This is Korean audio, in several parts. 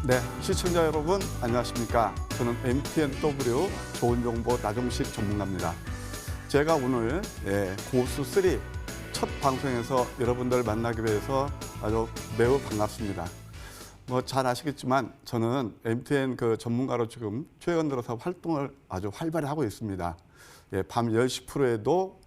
네, 시청자 여러분 안녕하십니까? 저는 MTNW 좋은 정보 나종식 전문가입니다. 제가 오늘 고수 3 첫 방송에서 여러분들 만나기 위해서 아주 매우 반갑습니다. 잘 아시겠지만 저는 MTN 전문가로 지금 최근 들어서 활동을 아주 활발히 하고 있습니다. 밤 10시 프로에도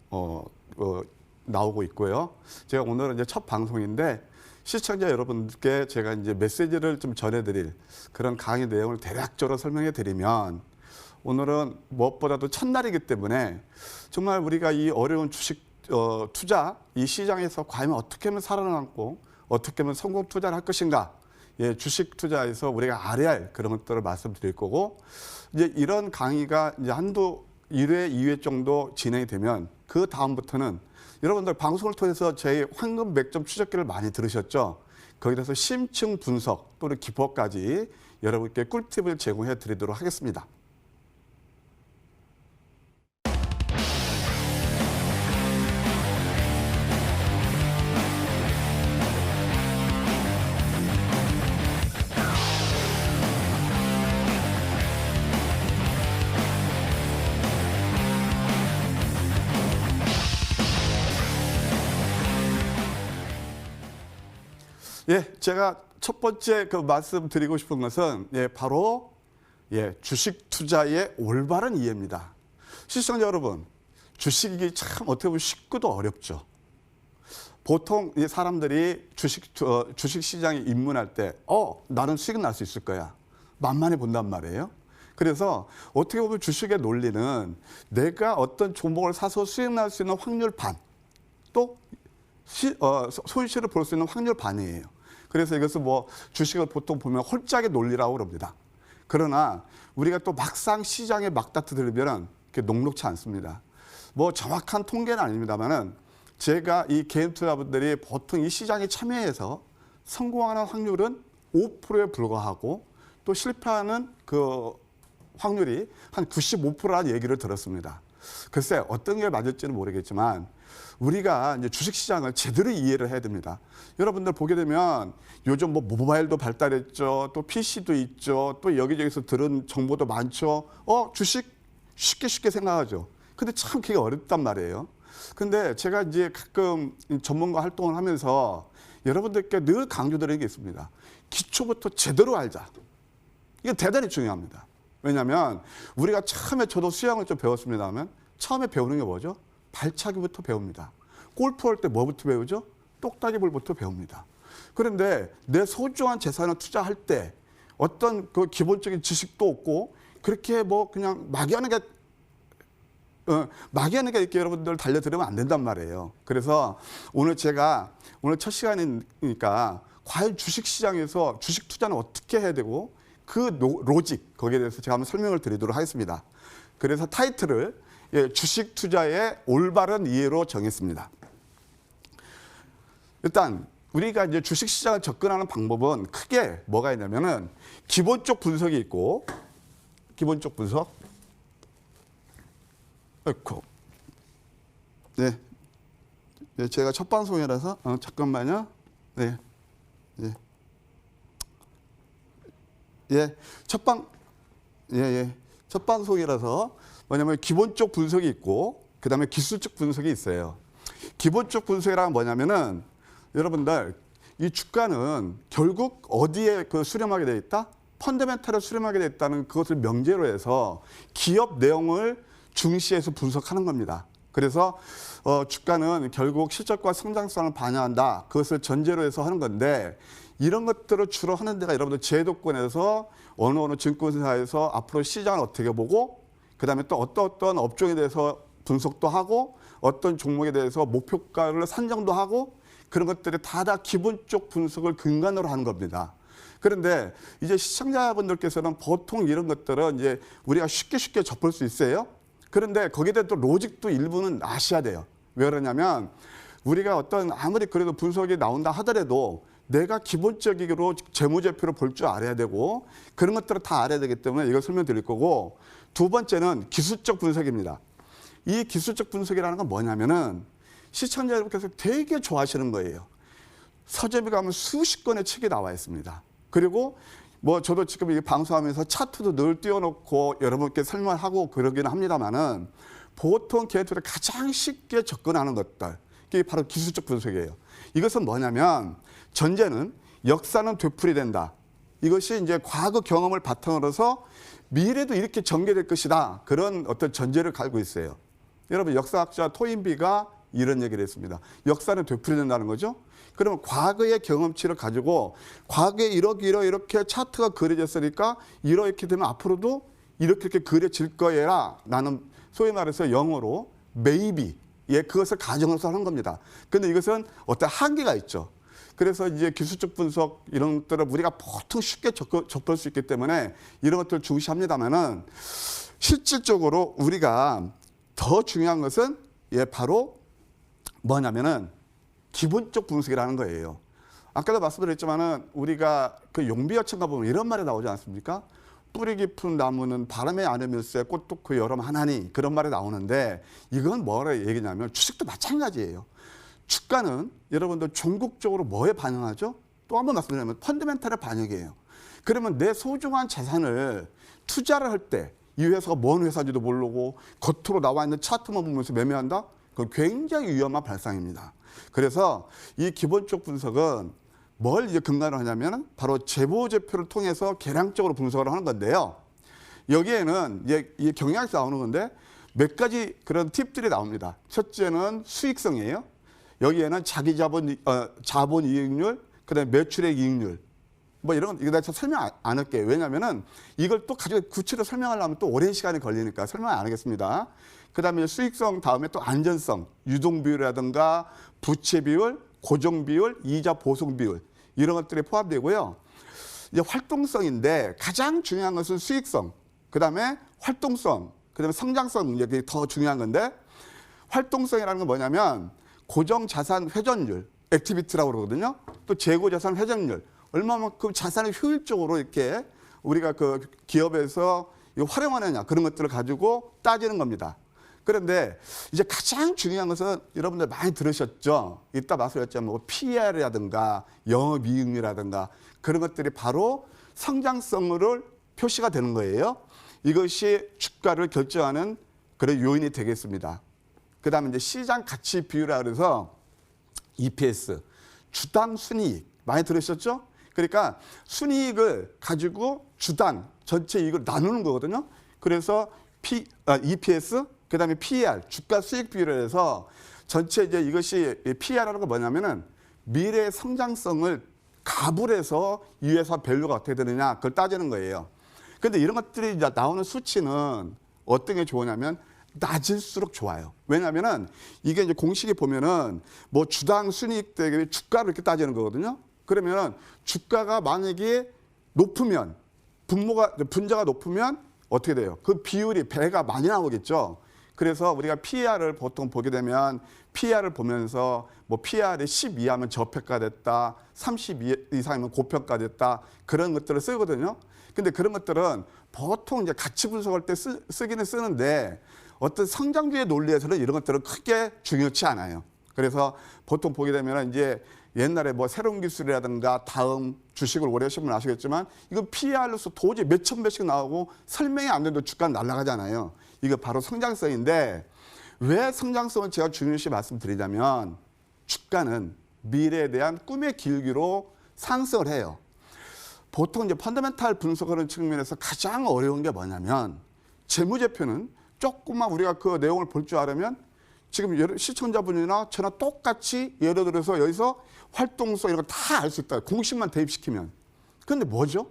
나오고 있고요. 제가 오늘은 이제 첫 방송인데 시청자 여러분들께 제가 이제 메시지를 좀 전해드릴 그런 강의 내용을 대략적으로 설명해 드리면, 오늘은 무엇보다도 첫날이기 때문에 정말 우리가 이 어려운 주식 투자 이 시장에서 과연 어떻게 하면 살아남고 어떻게 하면 성공 투자를 할 것인가, 주식 투자에서 우리가 알아야 할 그런 것들을 말씀드릴 거고, 이제 이런 강의가 이제 한두 1회, 2회 정도 진행이 되면 그 다음부터는 여러분들 방송을 통해서 제 황금 100점 추적기를 많이 들으셨죠? 거기에 대해서 심층 분석 또는 기법까지 여러분께 꿀팁을 제공해 드리도록 하겠습니다. 제가 첫 번째 말씀드리고 싶은 것은 바로 주식 투자의 올바른 이해입니다. 시청자 여러분, 주식이 참 어떻게 보면 쉽고도 어렵죠. 보통 사람들이 주식 시장에 입문할 때 나는 수익 날 수 있을 거야, 만만히 본단 말이에요. 그래서 어떻게 보면 주식의 논리는 내가 어떤 종목을 사서 수익 날 수 있는 확률 반, 또 손실을 볼 수 있는 확률 반이에요. 그래서 이것을 주식을 보통 보면 홀짝의 논리라고 그럽니다. 그러나 우리가 또 막상 시장에 맞닥뜨리면 녹록치 않습니다. 정확한 통계는 아닙니다만은 제가 이 개인 투자분들이 보통 이 시장에 참여해서 성공하는 확률은 5%에 불과하고, 또 실패하는 그 확률이 한 95%라는 얘기를 들었습니다. 글쎄 어떤 게 맞을지는 모르겠지만 우리가 이제 주식시장을 제대로 이해를 해야 됩니다. 여러분들 보게 되면 요즘 모바일도 발달했죠. 또 PC도 있죠. 또 여기저기서 들은 정보도 많죠. 주식 쉽게 생각하죠. 근데 참 그게 어렵단 말이에요. 근데 제가 이제 가끔 전문가 활동을 하면서 여러분들께 늘 강조드리는 게 있습니다. 기초부터 제대로 알자. 이게 대단히 중요합니다. 왜냐하면 우리가 처음에, 저도 수영을 좀 배웠습니다만 처음에 배우는 게 뭐죠? 발차기부터 배웁니다. 골프할 때 뭐부터 배우죠? 똑딱이볼부터 배웁니다. 그런데 내 소중한 재산을 투자할 때 어떤 그 기본적인 지식도 없고 그렇게 그냥 막연하게 이렇게 여러분들 달려들으면 안 된단 말이에요. 그래서 오늘 제가 첫 시간이니까 과연 주식시장에서 주식 투자는 어떻게 해야 되고 그 로직, 거기에 대해서 제가 한번 설명을 드리도록 하겠습니다. 그래서 타이틀을 주식 투자의 올바른 이해로 정했습니다. 일단 우리가 이제 주식 시장을 접근하는 방법은 크게 뭐가 있냐면은 기본적 분석이 있고, 기본적 분석. 제가 첫 방송이라서 잠깐만요. 첫 방송이라서 뭐냐면 기본적 분석이 있고 그다음에 기술적 분석이 있어요. 기본적 분석이란 뭐냐면은 여러분들 이 주가는 결국 어디에 수렴하게 돼 있다? 펀더멘탈을 수렴하게 돼 있다는 그것을 명제로 해서 기업 내용을 중시해서 분석하는 겁니다. 그래서 주가는 결국 실적과 성장성을 반영한다. 그것을 전제로 해서 하는 건데, 이런 것들을 주로 하는 데가 여러분들 제도권에서 어느 증권사에서 앞으로 시장을 어떻게 보고, 그 다음에 또 어떤 업종에 대해서 분석도 하고, 어떤 종목에 대해서 목표가를 산정도 하고, 그런 것들이 다 기본적 분석을 근간으로 하는 겁니다. 그런데 이제 시청자분들께서는 보통 이런 것들은 이제 우리가 쉽게 접할 수 있어요. 그런데 거기에 대한 또 로직도 일부는 아셔야 돼요. 왜 그러냐면 우리가 아무리 그래도 분석이 나온다 하더라도 내가 기본적으로 재무제표를 볼 줄 알아야 되고 그런 것들을 다 알아야 되기 때문에 이걸 설명드릴 거고, 두 번째는 기술적 분석입니다. 이 기술적 분석이라는 건 뭐냐면은 시청자 여러분께서 되게 좋아하시는 거예요. 서점에 가면 수십 권의 책이 나와 있습니다. 그리고 뭐 저도 지금 이 방송하면서 차트도 늘 띄워놓고 여러분께 설명하고 그러기는 합니다만은 보통 걔들이 가장 쉽게 접근하는 것들, 이게 바로 기술적 분석이에요. 이것은 뭐냐면 전제는 역사는 되풀이된다. 이것이 이제 과거 경험을 바탕으로 해서 미래도 이렇게 전개될 것이다. 그런 어떤 전제를 갈고 있어요. 여러분 역사학자 토인비가 이런 얘기를 했습니다. 역사는 되풀이된다는 거죠. 그러면 과거의 경험치를 가지고 과거에 이렇게 차트가 그려졌으니까 이렇게 되면 앞으로도 이렇게 그려질 거야 라는 소위 말해서 영어로 maybe 그것을 가정해서 하는 겁니다. 그런데 이것은 어떤 한계가 있죠. 그래서 이제 기술적 분석 이런 것들을 우리가 보통 쉽게 접할 수 있기 때문에 이런 것들을 중시합니다만은 실질적으로 우리가 더 중요한 것은 바로 뭐냐면은 기본적 분석이라는 거예요. 아까도 말씀드렸지만은 우리가 그 용비어천가 보면 이런 말이 나오지 않습니까? 뿌리 깊은 나무는 바람에 안으면서 꽃도 그 여름 하나니 그런 말이 나오는데 이건 뭐라 얘기냐면 주식도 마찬가지예요. 주가는 여러분들 종국적으로 뭐에 반영하죠? 또 한 번 말씀드리면 펀더멘탈의 반영이에요. 그러면 내 소중한 재산을 투자를 할 때 이 회사가 뭔 회사인지도 모르고 겉으로 나와 있는 차트만 보면서 매매한다? 그건 굉장히 위험한 발상입니다. 그래서 이 기본적 분석은 뭘 이제 근간으로 하냐면 바로 재보제표를 통해서 계량적으로 분석을 하는 건데요. 여기에는 이제 이 경영학에서 나오는 건데 몇 가지 그런 팁들이 나옵니다. 첫째는 수익성이에요. 여기에는 자기 자본 이익률, 그다음에 매출액 이익률, 뭐 이런 건 이거 다 설명 안 할게요. 왜냐하면은 이걸 또 가지고 구체로 설명하려면 또 오랜 시간이 걸리니까 설명 안 하겠습니다. 그다음에 수익성 다음에 또 안전성, 유동 비율이라든가 부채 비율, 고정 비율, 이자 보송 비율 이런 것들이 포함되고요. 이제 활동성인데 가장 중요한 것은 수익성, 그다음에 활동성, 그다음에 성장성 이게 더 중요한 건데 활동성이라는 건 뭐냐면 고정 자산 회전율, 액티비티라고 그러거든요. 또 재고 자산 회전율, 얼마만큼 자산을 효율적으로 이렇게 우리가 그 기업에서 활용하느냐 그런 것들을 가지고 따지는 겁니다. 그런데 이제 가장 중요한 것은 여러분들 많이 들으셨죠? 이따 말씀드렸지만 뭐 PER이라든가 영업이익률이라든가 그런 것들이 바로 성장성을 표시가 되는 거예요. 이것이 주가를 결정하는 그런 요인이 되겠습니다. 그 다음에 이제 시장 가치 비율이라 그래서 EPS, 주당 순이익 많이 들으셨죠? 그러니까 순이익을 가지고 주당 전체 이익을 나누는 거거든요. 그래서 EPS, 그 다음에 PER, 주가 수익 비율을 해서 전체 이제 이것이 PER이라는 건 뭐냐면은 미래 성장성을 가불해서 이 회사 밸류가 어떻게 되느냐 그걸 따지는 거예요. 그런데 이런 것들이 이제 나오는 수치는 어떤 게 좋으냐면 낮을수록 좋아요. 왜냐하면은 이게 이제 공식에 보면은 뭐 주당 순이익 대비 주가를 이렇게 따지는 거거든요. 그러면은 주가가 만약에 높으면 분자가 높으면 어떻게 돼요? 그 비율이 배가 많이 나오겠죠. 그래서 우리가 PER을 보통 보게 되면 PER을 보면서 뭐 PER이 10 이하면 저평가됐다, 30 이상이면 고평가됐다 그런 것들을 쓰거든요. 근데 그런 것들은 보통 이제 가치 분석할 때 쓰기는 쓰는데 어떤 성장주의 논리에서는 이런 것들은 크게 중요치 않아요. 그래서 보통 보게 되면 이제 옛날에 뭐 새로운 기술이라든가 다음 주식을 오래 하신 분 아시겠지만 이거 PER로서 도저히 몇천 배씩 나오고 설명이 안 되는데 주가는 날아가잖아요. 이거 바로 성장성인데 왜 성장성을 제가 중요시 말씀드리자면 주가는 미래에 대한 꿈의 길기로 상승을 해요. 보통 이제 펀더멘탈 분석하는 측면에서 가장 어려운 게 뭐냐면 재무제표는 조금만 우리가 그 내용을 볼 줄 알으면 지금 시청자분이나 저나 똑같이 예를 들어서 여기서 활동성 이런 거 다 알 수 있다. 공식만 대입시키면. 그런데 뭐죠?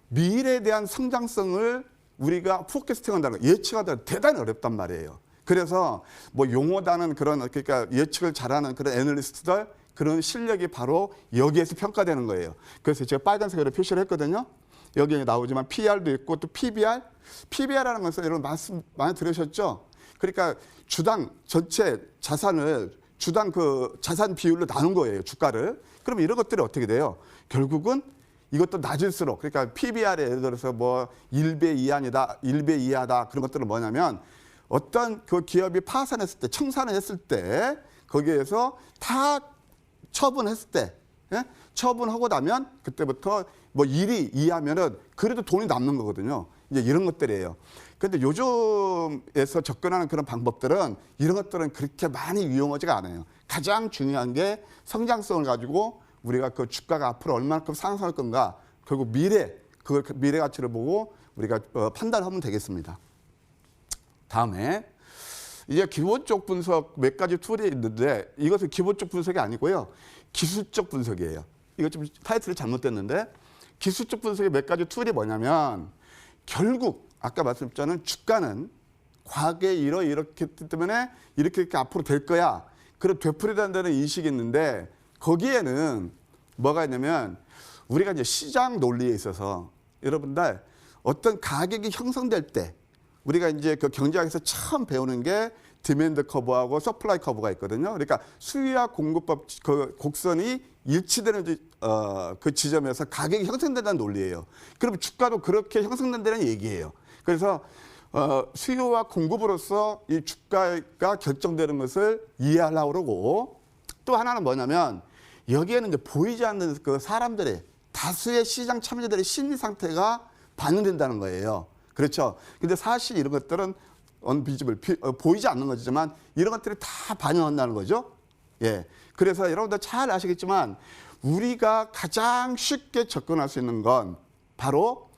미래에 대한 성장성을 우리가 포캐스팅한다는 거, 예측한다는 거 대단히 어렵단 말이에요. 그래서 뭐 용어다는 그런 그러니까 예측을 잘하는 그런 애널리스트들 그런 실력이 바로 여기에서 평가되는 거예요. 그래서 제가 빨간색으로 표시를 했거든요. 여기에 나오지만 PER도 있고 또 PBR. PBR이라는 것은 여러분 말씀 많이 들으셨죠? 그러니까 주당 전체 자산을 주당 그 자산 비율로 나눈 거예요. 주가를. 그럼 이런 것들이 어떻게 돼요? 결국은 이것도 낮을수록 그러니까 PBR에 예를 들어서 뭐 1배 이하다, 1배 이하다 그런 것들은 뭐냐면 어떤 그 기업이 파산했을 때, 청산을 했을 때 거기에서 다 처분했을 때 예? 처분하고 나면 그때부터 뭐 일이 이해하면은 그래도 돈이 남는 거거든요. 이제 이런 것들이에요. 그런데 요즘에서 접근하는 그런 방법들은 이런 것들은 그렇게 많이 유용하지가 않아요. 가장 중요한 게 성장성을 가지고 우리가 그 주가가 앞으로 얼마만큼 상승할 건가, 결국 그 미래 가치를 보고 우리가 판단하면 되겠습니다. 다음에 이제 기본적 분석 몇 가지 툴이 있는데 이것은 기본적 분석이 아니고요. 기술적 분석이에요. 이거 좀 타이틀이 잘못됐는데 기술적 분석의 몇 가지 툴이 뭐냐면 결국 아까 말씀드렸잖아요. 주가는 과거에 이렇게 했기 때문에 이렇게 앞으로 될 거야. 그런 되풀이된다는 인식이 있는데 거기에는 뭐가 있냐면 우리가 이제 시장 논리에 있어서 여러분들 어떤 가격이 형성될 때 우리가 이제 그 경제학에서 처음 배우는 게 디맨드 커브하고 서플라이 커브가 있거든요. 그러니까 수요와 공급법 그 곡선이 일치되는 그 지점에서 가격이 형성된다는 논리예요. 그럼 주가도 그렇게 형성된다는 얘기예요. 그래서 수요와 공급으로서 이 주가가 결정되는 것을 이해하려고 그러고 또 하나는 뭐냐면 여기에는 이제 보이지 않는 그 사람들의 다수의 시장 참여자들의 심리 상태가 반영된다는 거예요. 그렇죠. 근데 사실 이런 것들은 언비지블 보이지 않는 거지만 이런 것들이 다 반영한다는 거죠. 예. 그래서 여러분들 잘 아시겠지만 우리가 가장 쉽게 접근할 수 있는 건 바로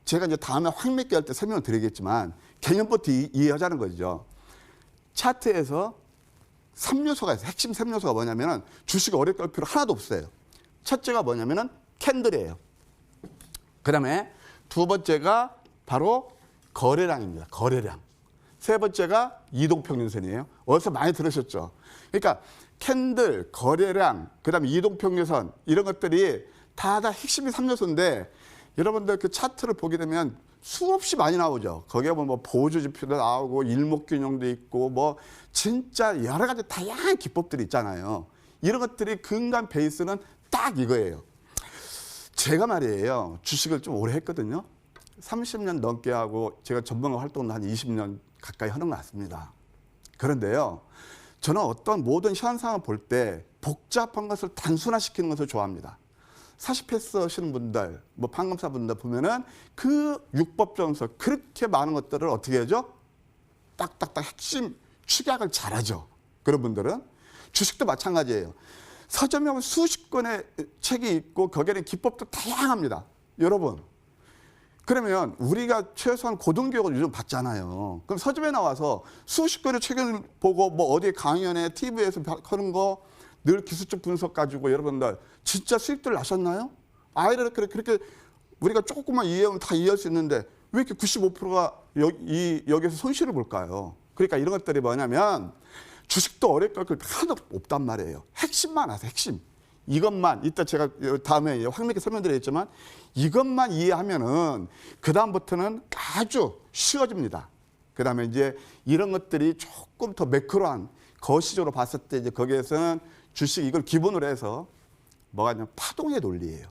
제가 이제 다음에 황맥기 할 때 설명을 드리겠지만 개념부터 이해하자는 거죠. 차트에서 3요소가 있어요. 핵심 3요소가 뭐냐면은 주식이 어렵게 할 필요 하나도 없어요. 첫째가 뭐냐면은 캔들이에요. 그 다음에 두 번째가 바로 거래량입니다. 거래량. 세 번째가 이동평균선이에요. 어디서 많이 들으셨죠? 그러니까 캔들, 거래량, 그 다음에 이동평균선 이런 것들이 다 핵심이 3요소인데 여러분들 그 차트를 보게 되면 수없이 많이 나오죠. 거기에 뭐 보조지표도 나오고 일목균형도 있고 뭐 진짜 여러 가지 다양한 기법들이 있잖아요. 이런 것들이 근간 베이스는 딱 이거예요. 제가 말이에요. 주식을 좀 오래 했거든요. 30년 넘게 하고 제가 전문가 활동도 한 20년 가까이 하는 것 같습니다. 그런데요. 저는 어떤 모든 현상을 볼 때 복잡한 것을 단순화시키는 것을 좋아합니다. 40패스 하시는 분들, 뭐 판검사 분들 보면은 그 육법정서 그렇게 많은 것들을 어떻게 하죠? 딱딱딱 핵심 축약을 잘하죠. 그런 분들은 주식도 마찬가지예요. 서점에 보면 수십 권의 책이 있고 거기에는 기법도 다양합니다. 여러분. 그러면 우리가 최소한 고등교육을 요즘 받잖아요. 그럼 서점에 나와서 수십 권의 책을 보고 뭐 어디 강연에 TV에서 하는 거 늘 기술적 분석 가지고 여러분들 진짜 수익들 나셨나요? 아이를 그렇게 우리가 조금만 이해하면 다 이해할 수 있는데 왜 이렇게 95%가 여기에서 손실을 볼까요? 그러니까 이런 것들이 뭐냐면 주식도 어렵게 하나도 없단 말이에요. 핵심만 아세요. 핵심. 이것만 이따 제가 다음에 황맥기 설명드리겠지만 이것만 이해하면은 그 다음부터는 아주 쉬워집니다. 그 다음에 이제 이런 것들이 조금 더 매크로한 거시적으로 봤을 때 이제 거기에서는 주식 이걸 기본으로 해서 뭐가 있냐면 파동의 논리예요.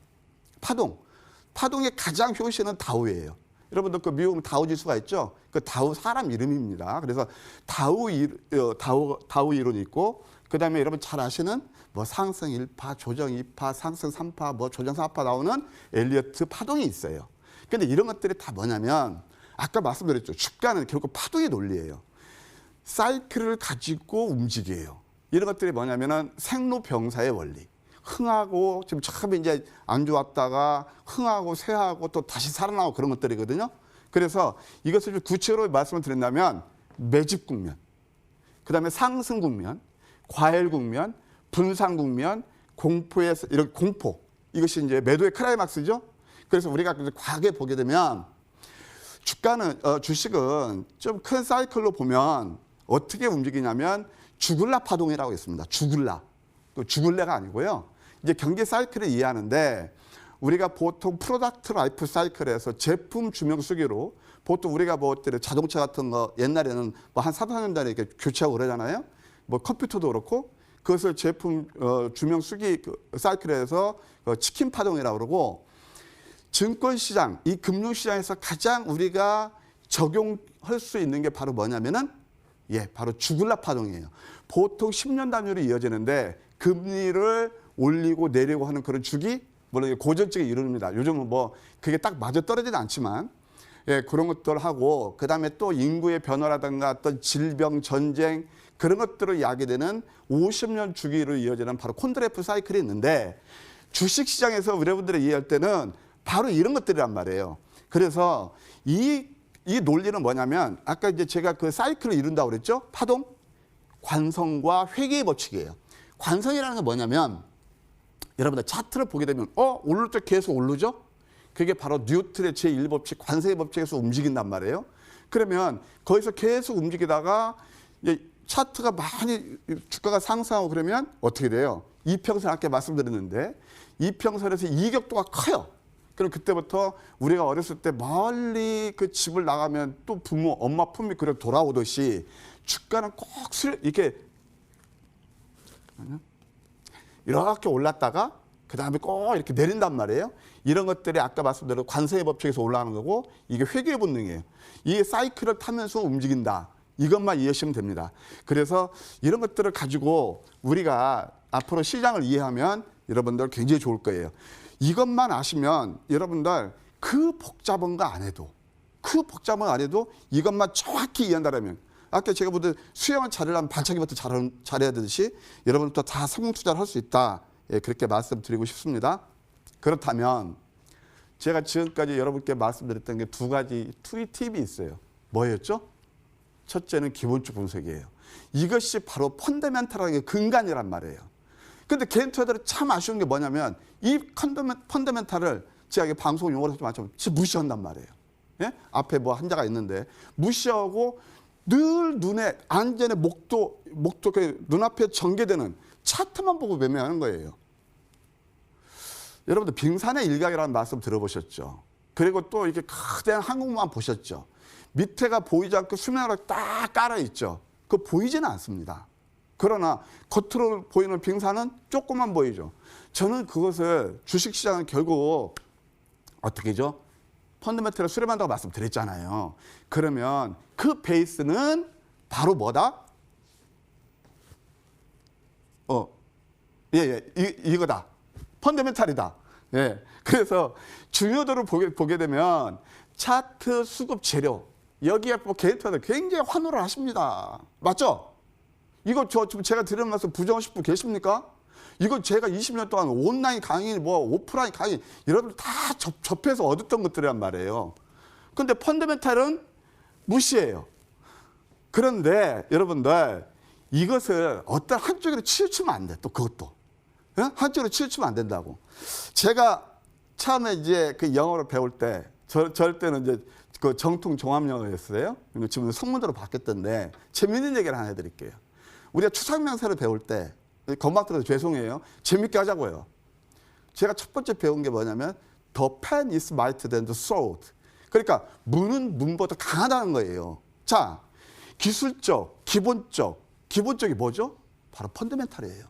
파동의 가장 효시는 다우예요. 여러분들 그 미국 다우 지수가 있죠? 그 다우 사람 이름입니다. 그래서 다우 이론이 있고 그다음에 여러분 잘 아시는 뭐 상승 1파, 조정 2파, 상승 3파, 뭐 조정 4파 나오는 엘리어트 파동이 있어요. 근데 이런 것들이 다 뭐냐면 아까 말씀드렸죠. 주가는 결국 파동의 논리예요. 사이클을 가지고 움직여요. 이런 것들이 뭐냐면은 생로병사의 원리. 흥하고 지금 처음에 이제 안 좋았다가 흥하고 쇠하고 또 다시 살아나고 그런 것들이거든요. 그래서 이것을 좀 구체적으로 말씀을 드린다면 매집 국면, 그다음에 상승 국면, 과열 국면, 분산 국면, 공포에서 이런 공포. 이것이 이제 매도의 클라이막스죠. 그래서 우리가 과거에 보게 되면 주식은 좀 큰 사이클로 보면 어떻게 움직이냐면 주글라 파동이라고 있습니다. 주글라. 주글레가 아니고요. 이제 경제 사이클을 이해하는데 우리가 보통 프로덕트 라이프 사이클에서 제품 주명 수기로 보통 우리가 뭐 자동차 같은 거 옛날에는 뭐 한 3, 4년 단에 이렇게 교체하고 그러잖아요. 뭐 컴퓨터도 그렇고 그것을 제품 주명 수기 사이클에서 치킨 파동이라고 그러고 증권시장, 이 금융시장에서 가장 우리가 적용할 수 있는 게 바로 뭐냐면은 바로 주글라 파동이에요. 보통 10년 단위로 이어지는데 금리를 올리고 내리고 하는 그런 주기, 물론 고전적인 이론입니다. 요즘은 뭐 그게 딱 맞아 떨어지진 않지만, 예, 그런 것들 하고, 그 다음에 또 인구의 변화라든가 어떤 질병, 전쟁, 그런 것들을 야기되는 50년 주기로 이어지는 바로 콘드래프 사이클이 있는데, 주식시장에서 여러분들이 이해할 때는 바로 이런 것들이란 말이에요. 그래서 이 논리는 뭐냐면, 아까 이제 제가 그 사이클을 이룬다고 그랬죠? 파동, 관성과 회귀의 법칙이에요. 관성이라는 게 뭐냐면, 여러분들 차트를 보게 되면, 오를 때 계속 오르죠? 그게 바로 뉴턴의 제1법칙, 관성의 법칙에서 움직인단 말이에요. 그러면 거기서 계속 움직이다가 이제 차트가 많이 주가가 상승하고 그러면 어떻게 돼요? 이평선 아까 말씀드렸는데, 이평선에서 이격도가 커요. 그럼 그때부터 우리가 어렸을 때 멀리 그 집을 나가면 또 부모, 엄마 품이 그래 돌아오듯이 주가는 꼭 이렇게 올랐다가 그 다음에 꼭 이렇게 내린단 말이에요. 이런 것들이 아까 말씀드린 관성의 법칙에서 올라가는 거고, 이게 회귀의 본능이에요. 이게 사이클을 타면서 움직인다. 이것만 이해하시면 됩니다. 그래서 이런 것들을 가지고 우리가 앞으로 시장을 이해하면 여러분들 굉장히 좋을 거예요. 이것만 아시면 여러분들 그 복잡한 거 안 해도 이것만 정확히 이해한다면, 아까 제가 보던 수영을 잘하려면 발차기부터 잘해야 되듯이 여러분도 다 성공 투자를 할 수 있다. 예, 그렇게 말씀드리고 싶습니다. 그렇다면 제가 지금까지 여러분께 말씀드렸던 게 두 가지 팁이 있어요. 뭐였죠? 첫째는 기본적 분석이에요. 이것이 바로 펀더멘탈한 게 근간이란 말이에요. 근데 개인 투자들은 참 아쉬운 게 뭐냐면, 이 펀더멘탈을 제가 방송 용어로 하지 마시면 무시한단 말이에요. 예? 앞에 뭐 한자가 있는데 무시하고 늘 눈에 안전의 목도 눈앞에 전개되는 차트만 보고 매매하는 거예요. 여러분들 빙산의 일각이라는 말씀 들어보셨죠? 그리고 또 이렇게 거대한 항공모함 보셨죠? 밑에가 보이지 않고 수면으로 딱 깔아 있죠. 그거 보이지는 않습니다. 그러나 겉으로 보이는 빙산은 조금만 보이죠. 저는 그것을 주식시장은 결국 어떻게 죠? 펀더멘털을 수렴한다고 말씀드렸잖아요. 그러면 그 베이스는 바로 뭐다? 이거다. 펀더멘탈이다. 예. 그래서 중요도를 보게 되면 차트, 수급, 재료, 여기에 뭐 개인 투자들 굉장히 환호를 하십니다. 맞죠? 이거 제가 드리는 말씀 부정하실 분 계십니까? 이거 제가 20년 동안 온라인 강의, 뭐 오프라인 강의 여러분들 다 접해서 얻었던 것들이란 말이에요. 근데 펀더멘탈은 무시해요. 그런데 여러분들 이것을 어떤 한쪽으로 치우치면 안 돼. 또 그것도. 한쪽으로 치우치면 안 된다고. 제가 처음에 이제 그 영어를 배울 때, 저 때는 이제 그 정통 종합영어였어요. 지금 성문으로 바뀌었던데, 재밌는 얘기를 하나 해드릴게요. 우리가 추상명사를 배울 때, 건막 들어서 죄송해요. 재밌게 하자고요. 제가 첫 번째 배운 게 뭐냐면, The pen is mightier than the sword. 그러니까, 문은 문보다 강하다는 거예요. 자, 기술적, 기본적이 뭐죠? 바로 펀더멘탈이에요.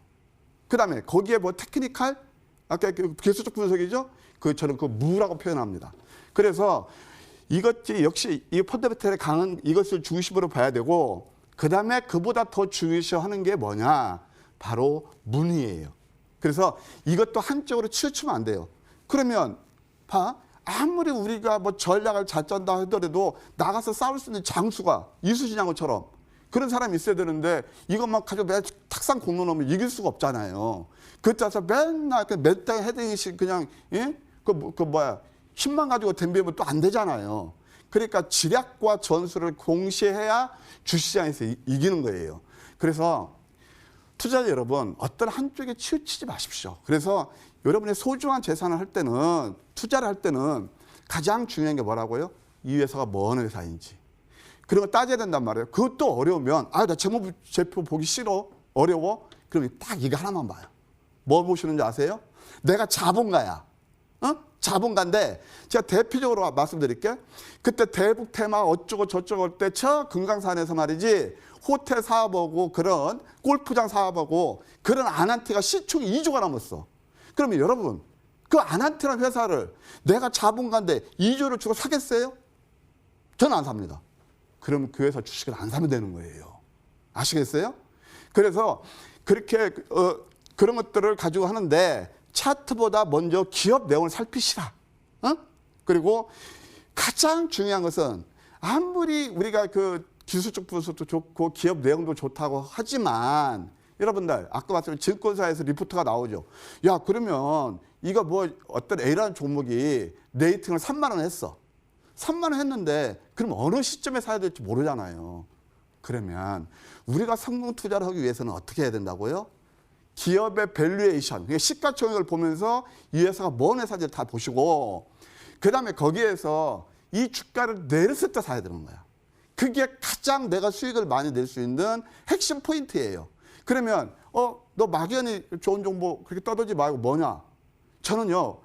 그 다음에 거기에 뭐 테크니컬, 아까 그 기술적 분석이죠? 저는 그 무라고 표현합니다. 그래서 이것이 역시 이 펀더멘탈의 강한 이것을 중심으로 봐야 되고, 그 다음에 그보다 더 중요시하는 게 뭐냐? 바로 문이에요. 그래서 이것도 한쪽으로 치우치면 안 돼요. 그러면 아무리 우리가 뭐 전략을 잘 짠다 하더라도 나가서 싸울 수 있는 장수가 이수진 양처럼 그런 사람이 있어야 되는데, 이것만 가지고 매일 탁상 공로 놓으면 이길 수가 없잖아요. 그때서 맨날 몇 달 헤딩씩 그냥, 예? 힘만 가지고 덤비면 또 안 되잖아요. 그러니까 지략과 전술을 동시에 해야 주시장에서 이기는 거예요. 그래서 투자자 여러분, 어떤 한쪽에 치우치지 마십시오. 그래서 여러분의 소중한 재산을 할 때는, 투자를 할 때는 가장 중요한 게 뭐라고요? 이 회사가 뭐 어느 회사인지. 그런 거 따져야 된단 말이에요. 그것도 어려우면, 나 재무제표 보기 싫어, 어려워? 그러면 딱 이거 하나만 봐요. 뭐 보시는지 아세요? 내가 자본가야. 자본가인데, 제가 대표적으로 말씀드릴게요. 그때 대북 테마 어쩌고 저쩌고 할 때 저 금강산에서 말이지, 호텔 사업하고 그런 골프장 사업하고 그런 아난테가 시총이 2조가 넘었어. 그러면 여러분, 그 아난테라는 회사를 내가 자본가인데 2조를 주고 사겠어요? 저는 안 삽니다. 그러면 그 회사 주식을 안 사면 되는 거예요. 아시겠어요? 그래서 그렇게 그런 것들을 가지고 하는데 차트보다 먼저 기업 내용을 살피시라. 그리고 가장 중요한 것은 아무리 우리가 그 기술적 분석도 좋고 기업 내용도 좋다고 하지만 여러분들 아까 말씀드린 증권사에서 리포트가 나오죠. 야 그러면 이거 뭐 어떤 A라는 종목이 레이팅을 3만 원 했어. 3만 원 했는데 그럼 어느 시점에 사야 될지 모르잖아요. 그러면 우리가 성공 투자를 하기 위해서는 어떻게 해야 된다고요? 기업의 밸류에이션, 그러니까 시가총액을 보면서 이 회사가 뭔 회사인지 다 보시고 그다음에 거기에서 이 주가를 내렸을 때 사야 되는 거야. 그게 가장 내가 수익을 많이 낼 수 있는 핵심 포인트예요. 그러면 너 막연히 좋은 정보 그렇게 떠들지 말고 뭐냐? 저는요.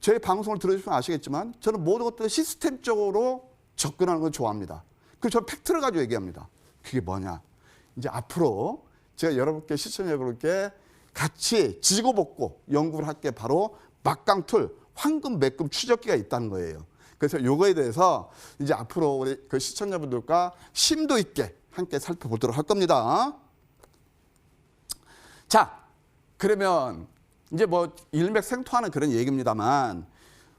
제 방송을 들어주시면 아시겠지만 저는 모든 것들을 시스템적으로 접근하는 걸 좋아합니다. 그래서 저는 팩트를 가지고 얘기합니다. 그게 뭐냐? 이제 앞으로 제가 여러분께 시청자 여러분께 같이 지고 볶고 연구를 할 게 바로 막강 툴 황금 매금 추적기가 있다는 거예요. 그래서 요거에 대해서 이제 앞으로 우리 그 시청자분들과 심도 있게 함께 살펴보도록 할 겁니다. 자, 그러면 이제 뭐 일맥생통하는 그런 얘기입니다만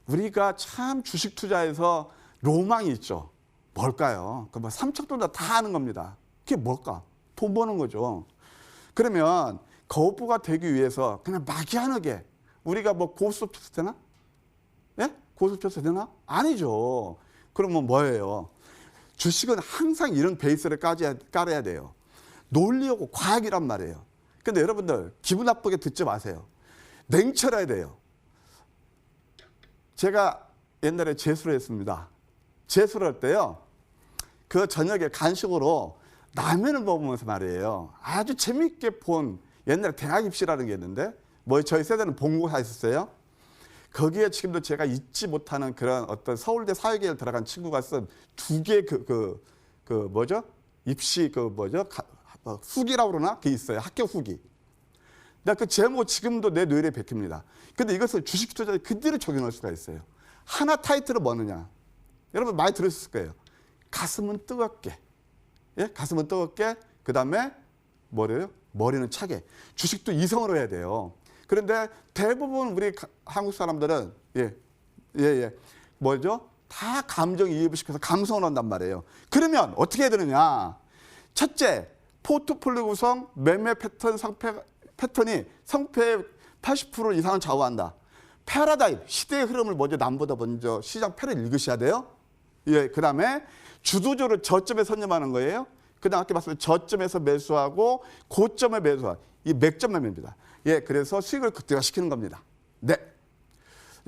우리가 참 주식 투자에서 로망이 있죠. 뭘까요? 그 뭐 삼척돈 다 하는 겁니다. 그게 뭘까? 돈 버는 거죠. 그러면 거부가 되기 위해서 그냥 막연하게 우리가 뭐 고스톱 쳤을 때나? 예? 고스톱 쳤을 때나? 아니죠. 그러면 뭐예요? 주식은 항상 이런 베이스를 깔아야 돼요. 논리하고 과학이란 말이에요. 근데 여러분들 기분 나쁘게 듣지 마세요. 냉철해야 돼요. 제가 옛날에 재수를 했습니다. 재수를 할 때요. 그 저녁에 간식으로 라면을 먹으면서 말이에요. 아주 재밌게 본 옛날에 대학 입시라는 게 있는데 뭐 저희 세대는 본고사 있었어요. 거기에 지금도 제가 잊지 못하는 그런 어떤 서울대 사회계열 들어간 친구가 쓴 두 개 뭐죠? 입시 후기라고 그러나? 그게 있어요. 합격 후기. 나 그 제목 지금도 내 뇌리에 박힙니다. 근데 이것을 주식 투자에 그대로 적용할 수가 있어요. 하나 타이틀은 뭐느냐? 여러분 많이 들으셨을 거예요. 가슴은 뜨겁게. 예? 가슴은 뜨겁게. 그 다음에 뭐래요? 머리는 차게. 주식도 이성으로 해야 돼요. 그런데 대부분 우리 한국 사람들은 뭐죠? 다 감정이입을 시켜서 감성을 한단 말이에요. 그러면 어떻게 해야 되느냐? 첫째, 포트폴리오 구성, 매매 패턴, 상패 패턴이 성패의 80% 이상을 좌우한다. 패러다임, 시대의 흐름을 남보다 먼저 시장 패를 읽으셔야 돼요. 예, 그 다음에 주도적으로 저점에 선점하는 거예요. 그 다음 아까 말씀드린 저점에서 매수하고 고점에 매수하고 이 맥점 매매입니다. 예, 그래서 수익을 극대화시키는 겁니다. 네.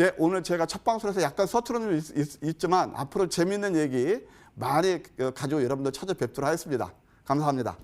예, 오늘 제가 첫 방송에서 약간 서투른 점이 있지만 앞으로 재미있는 얘기 많이 가지고 여러분들 찾아뵙도록 하겠습니다. 감사합니다.